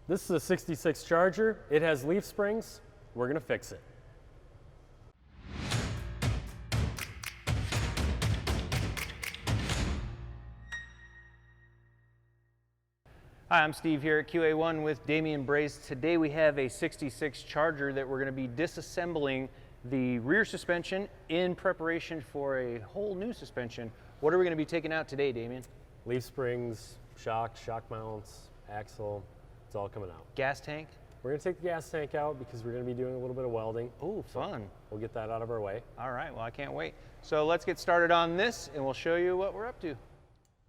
This is a 66 Charger. It has leaf springs. We're gonna fix it. Hi, I'm Steve here at QA1 with Damian Brace. Today we have a 66 Charger that we're going to be disassembling the rear suspension in preparation for a whole new suspension. What are we going to be taking out today, Damian? Leaf springs, shock mounts, axle, it's all coming out. Gas tank? We're gonna take the gas tank out because we're gonna be doing a little bit of welding. Oh, fun. We'll get that out of our way. All right, well, I can't wait. So let's get started on this and we'll show you what we're up to.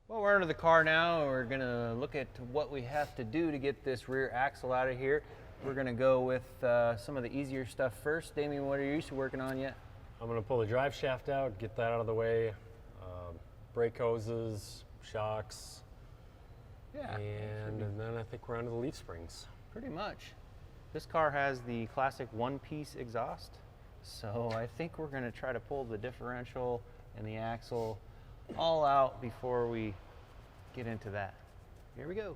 Well, we're under the car now. We're gonna look at what we have to do to get this rear axle out of here. We're gonna go with some of the easier stuff first. Damian, what are you working on yet? I'm gonna pull the drive shaft out, get that out of the way. Brake hoses, shocks. Yeah. And then I think we're onto the leaf springs. Pretty much. This car has the classic one-piece exhaust. So I think we're gonna try to pull the differential and the axle all out before we get into that. Here we go.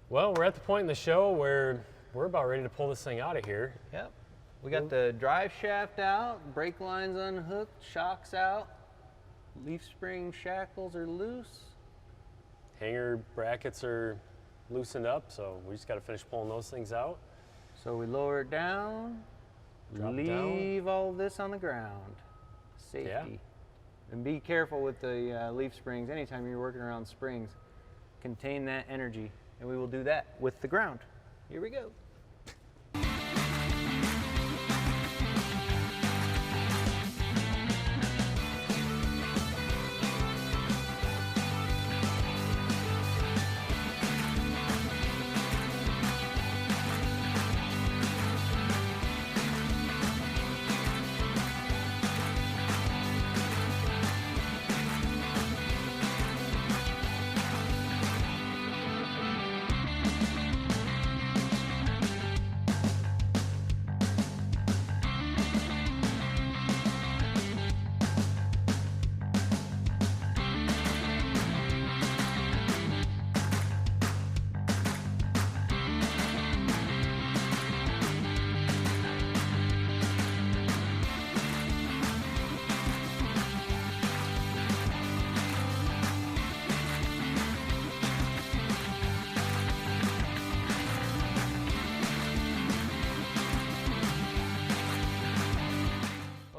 Well, we're at the point in the show where we're about ready to pull this thing out of here. Yep. We got the drive shaft out, brake lines unhooked, shocks out, leaf spring shackles are loose. Hanger brackets are loosened up, so we just got to finish pulling those things out. So we lower it down, Drop it leave all of this on the ground. Safety. Yeah. And be careful with the leaf springs. Anytime you're working around springs, contain that energy. And we will do that with the ground. Here we go.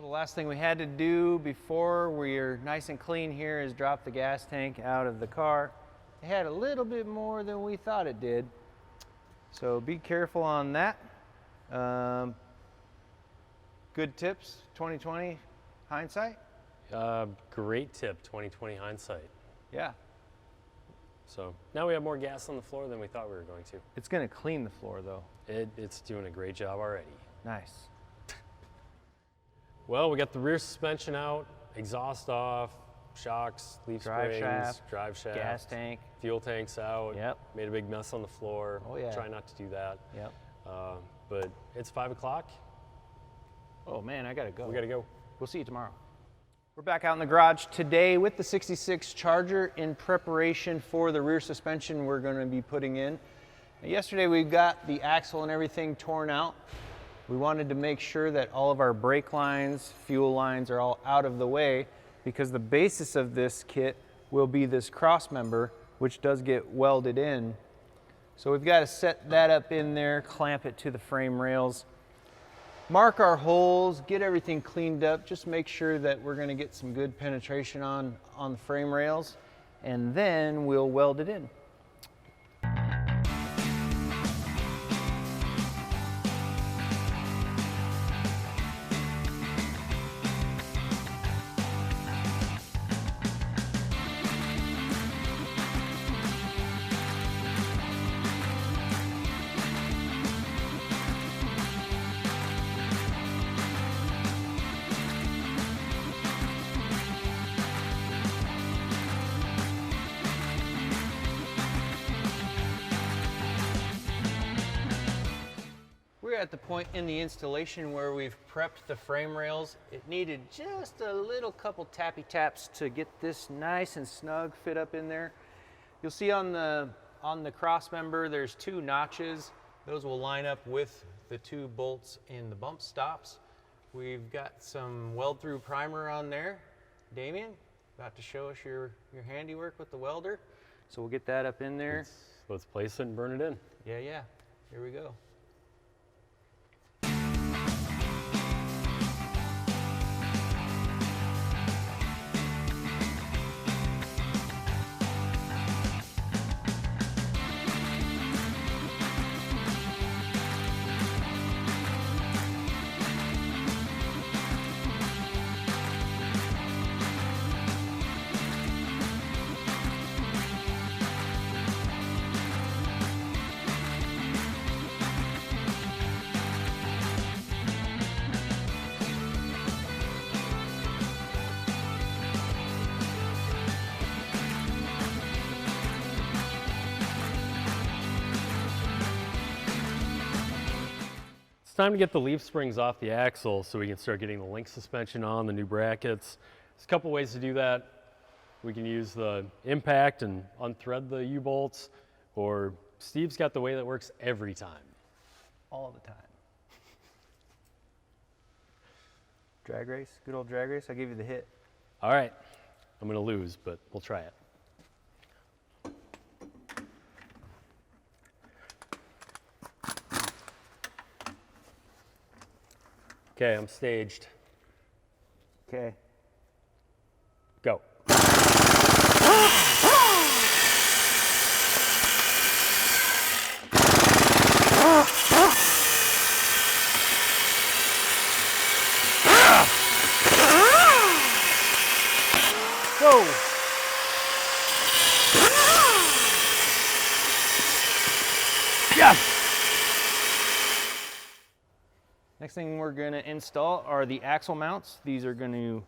Last thing we had to do before we're nice and clean here is drop the gas tank out of the car. It had a little bit more than we thought it did, so be careful on that. Good tips, 2020 hindsight. Great tip, 2020 hindsight. Yeah. So now we have more gas on the floor than we thought we were going to. It's gonna clean the floor though. It's doing a great job already. Nice. Well, we got the rear suspension out, exhaust off, shocks, leaf springs, drive shaft, gas tank, fuel tanks out. Yep. Made a big mess on the floor. Oh yeah. Try not to do that. Yep. But it's 5 o'clock. Oh man, I gotta go. We gotta go. We'll see you tomorrow. We're back out in the garage today with the 66 Charger in preparation for the rear suspension we're going to be putting in. Yesterday we got the axle and everything torn out. We wanted to make sure that all of our brake lines, fuel lines are all out of the way because the basis of this kit will be this cross member, which does get welded in. So we've got to set that up in there, clamp it to the frame rails, mark our holes, get everything cleaned up, just make sure that we're going to get some good penetration on the frame rails, and then we'll weld it in. at the point in the installation where we've prepped the frame rails. It needed just a little couple tappy taps to get this nice and snug fit up in there. You'll see on the cross member there's 2 notches. Those will line up with the 2 bolts in the bump stops. We've got some weld through primer on there. Damien, about to show us your handiwork with the welder. So we'll get that up in there. Let's place it and burn it in. Yeah. Here we go. It's time to get the leaf springs off the axle so we can start getting the link suspension on, the new brackets. There's a couple ways to do that. We can use the impact and unthread the U-bolts, or Steve's got the way that works every time. All the time. Drag race, good old drag race. I gave you the hit. All right, I'm gonna lose, but we'll try it. Okay, I'm staged. Okay. Go. Whoa! Yes! Next thing we're going to install are the axle mounts. These are going to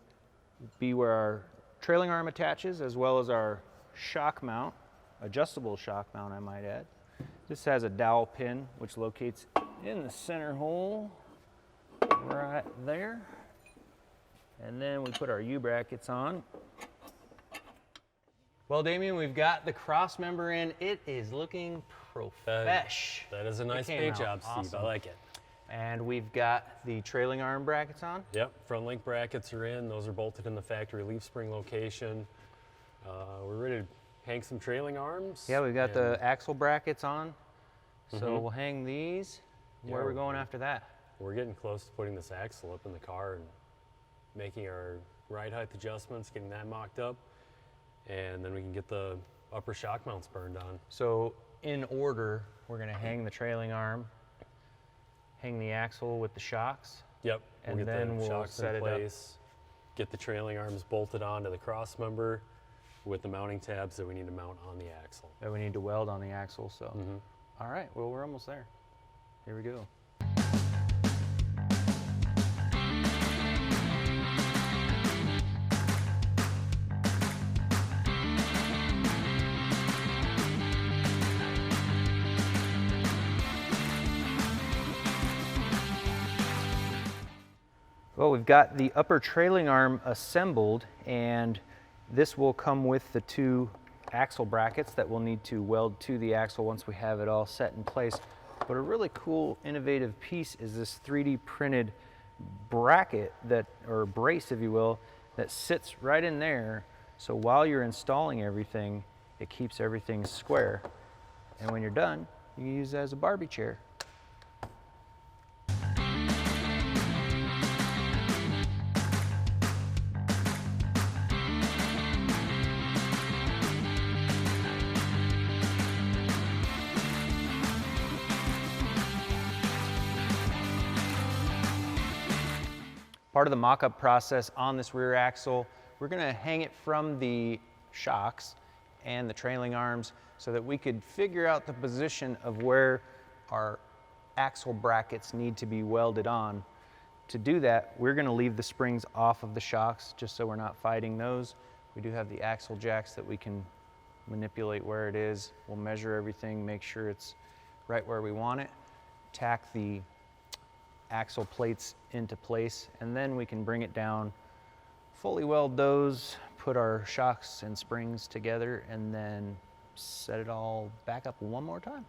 be where our trailing arm attaches, as well as our shock mount, adjustable shock mount I might add. This has a dowel pin which locates in the center hole right there. And then we put our U-brackets on. Well, Damien, we've got the cross member in. It is looking profesh. That is a nice paint job, Steve. Awesome. I like it. And we've got the trailing arm brackets on. Yep, front link brackets are in. Those are bolted in the factory leaf spring location. We're ready to hang some trailing arms. Yeah, we've got the axle brackets on. So we'll hang these. Where are we going after that? We're getting close to putting this axle up in the car and making our ride height adjustments, getting that mocked up. And then we can get the upper shock mounts burned on. So in order, we're gonna hang the trailing arm, hang the axle with the shocks. Yep, And we'll get then the we'll shocks set in it up. place, get the trailing arms bolted onto the cross member with the mounting tabs that we need to mount on the axle. That we need to weld on the axle, so. All right, well, we're almost there. Here we go. Well, we've got the upper trailing arm assembled, and this will come with the 2 axle brackets that we'll need to weld to the axle once we have it all set in place. But a really cool, innovative piece is this 3D printed bracket or brace, if you will, that sits right in there. So while you're installing everything, it keeps everything square. And when you're done, you can use it as a Barbie chair. Part of the mock-up process on this rear axle, we're going to hang it from the shocks and the trailing arms so that we could figure out the position of where our axle brackets need to be welded on. To do that, we're going to leave the springs off of the shocks just so we're not fighting those. We do have the axle jacks that we can manipulate where it is. We'll measure everything, make sure it's right where we want it. Tack the axle plates into place, and then we can bring it down, fully weld those, put our shocks and springs together, and then set it all back up one more time.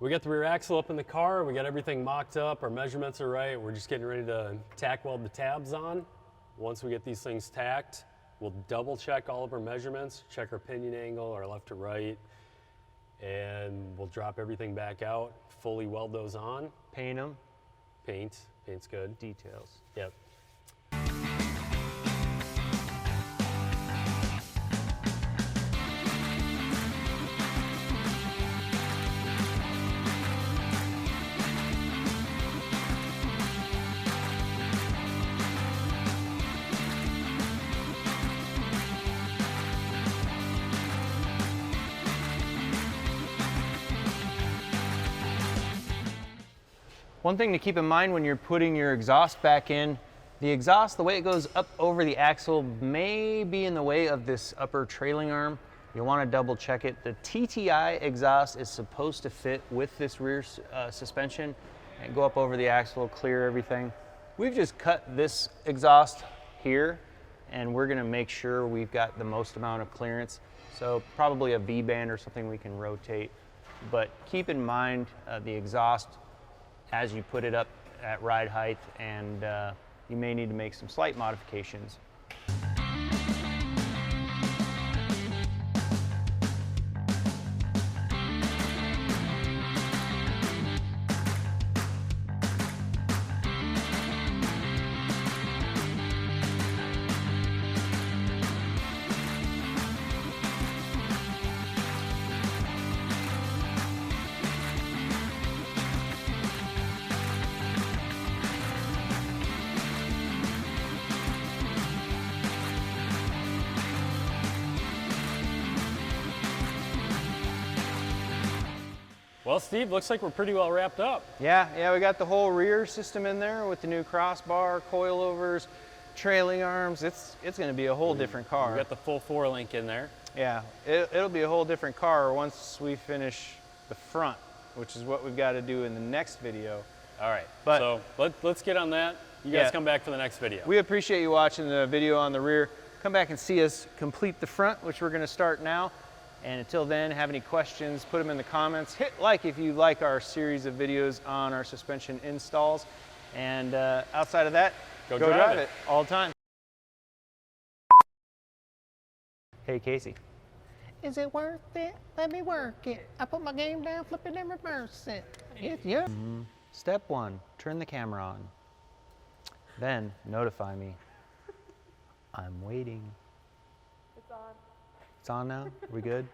We got the rear axle up in the car, we got everything mocked up, our measurements are right, we're just getting ready to tack weld the tabs on. Once we get these things tacked, we'll double check all of our measurements, check our pinion angle, our left to right, and we'll drop everything back out, fully weld those on. Paint them. Paint's good. Details. Yep. One thing to keep in mind when you're putting your exhaust back in, the exhaust, the way it goes up over the axle may be in the way of this upper trailing arm. You'll want to double check it. The TTI exhaust is supposed to fit with this rear suspension and go up over the axle, clear everything. We've just cut this exhaust here, and we're going to make sure we've got the most amount of clearance. So probably a V-band or something we can rotate. But keep in mind the exhaust as you put it up at ride height, and you may need to make some slight modifications. Well, Steve, looks like we're pretty well wrapped up. Yeah, we got the whole rear system in there with the new crossbar, coilovers, trailing arms. It's going to be a whole different car. We got the full 4-link in there. Yeah, it'll be a whole different car once we finish the front, which is what we've got to do in the next video. All right, But so let's get on that. You guys come back for the next video. We appreciate you watching the video on the rear. Come back and see us complete the front, which we're going to start now. And until then, have any questions, put them in the comments. Hit like if you like our series of videos on our suspension installs. And outside of that, go drive it all the time. Hey, Casey. Is it worth it? Let me work it. I put my game down, flip it and reverse it. It's your... Step 1, turn the camera on. Then notify me. I'm waiting. It's on. It's on now? Are we good?